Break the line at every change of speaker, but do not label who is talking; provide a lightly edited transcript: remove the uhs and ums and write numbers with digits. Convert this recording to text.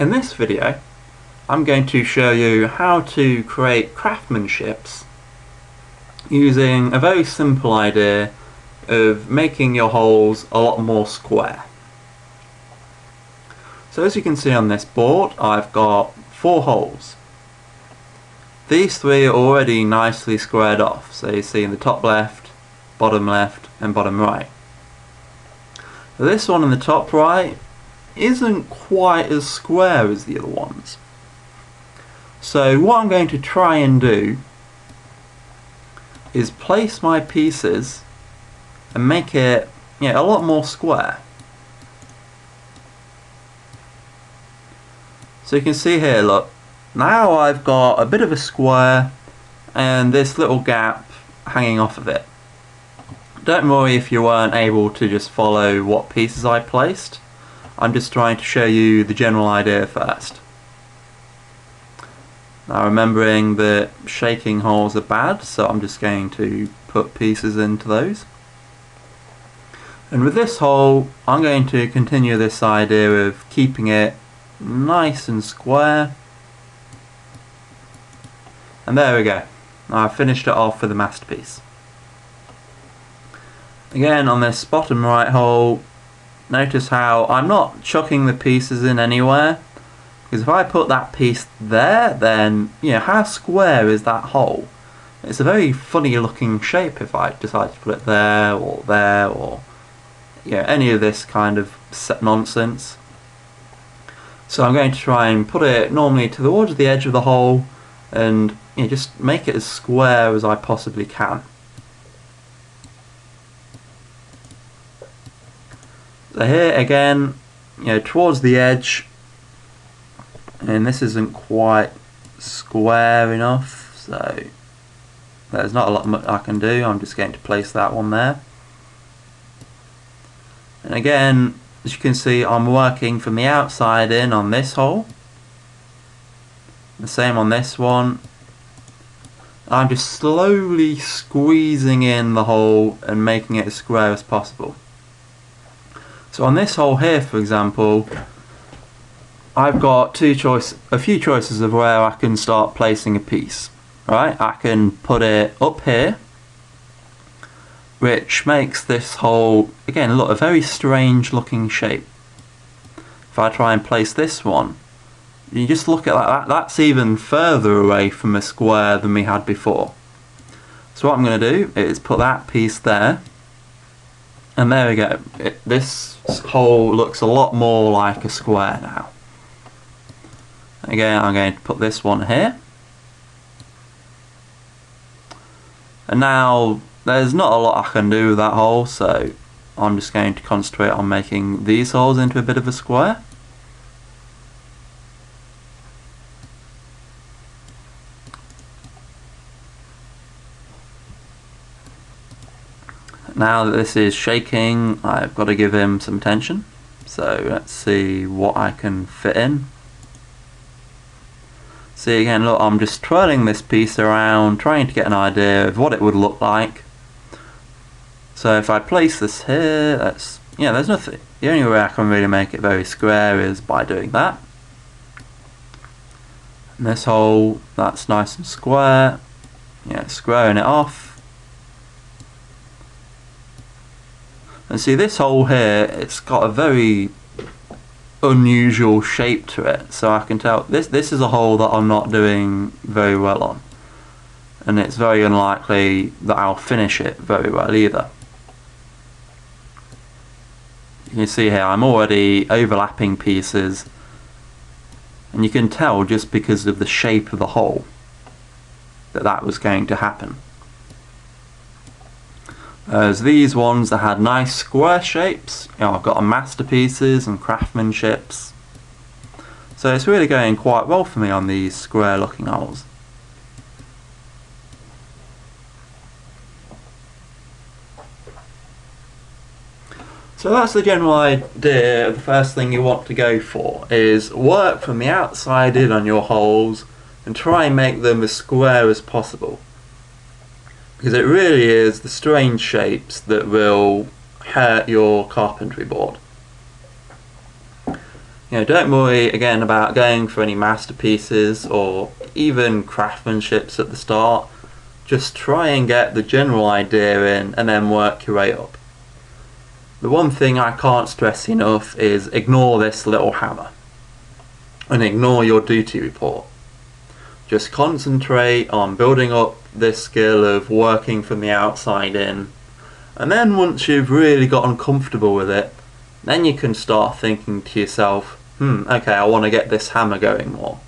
In this video, I'm going to show you how to create craftsmanships using a very simple idea of making your holes a lot more square. So as you can see on this board, I've got 4 holes. These 3 are already nicely squared off, so you see in the top left, and bottom right. This one in the top right isn't quite as square as the other ones. So what I'm going to try and do is place my pieces and make it a lot more square. So you can see here, look, now I've got a bit of a square and this little gap hanging off of it. Don't worry if you weren't able to just follow what pieces I placed. I'm just trying to show you the general idea first. Now remembering that shaking holes are bad, so I'm just going to put pieces into those. And with this hole, I'm going to continue this idea of keeping it nice and square. And there we go. I've finished it off with a masterpiece. Again, on this bottom right hole, notice how I'm not chucking the pieces in anywhere, because if I put that piece there, then how square is that hole? It's a very funny looking shape if I decide to put it there or any of this kind of nonsense. So I'm going to try and put it normally towards the edge of the hole and just make it as square as I possibly can. So here again, towards the edge, and this isn't quite square enough, so there's not a lot I can do. I'm just going to place that one there. And again, as you can see, I'm working from the outside in on this hole. The same on this one. I'm just slowly squeezing in the hole and making it as square as possible. So on this hole here, for example, I've got a few choices of where I can start placing a piece. Right? I can put it up here, which makes this hole, again, look a very strange looking shape. If I try and place this one, you just look at that, that's even further away from a square than we had before. So what I'm going to do is put that piece there, and there we go. This hole looks a lot more like a square now. Again, I'm going to put this one here. And now there's not a lot I can do with that hole, so I'm just going to concentrate on making these holes into a bit of a square. Now that this is shaking, I've got to give him some tension. So let's see what I can fit in. See again, look, I'm just twirling this piece around, trying to get an idea of what it would look like. So if I place this here, there's nothing. The only way I can really make it very square is by doing that. And this hole, that's nice and square. Squaring it off. And see this hole here, it's got a very unusual shape to it, so I can tell this is a hole that I'm not doing very well on, and it's very unlikely that I'll finish it very well either. You can see here I'm already overlapping pieces, and you can tell just because of the shape of the hole that was going to happen. As these ones that had nice square shapes, I've got masterpieces and craftsmanships. So it's really going quite well for me on these square looking holes. So that's the general idea. The first thing you want to go for is work from the outside in on your holes and try and make them as square as possible. Because it really is the strange shapes that will hurt your carpentry board. don't worry again about going for any masterpieces or even craftsmanships at the start. Just try and get the general idea in and then work your way up. The one thing I can't stress enough is ignore this little hammer and ignore your duty report. Just concentrate on building up this skill of working from the outside in, and then once you've really gotten comfortable with it, then you can start thinking to yourself, okay, I want to get this hammer going more.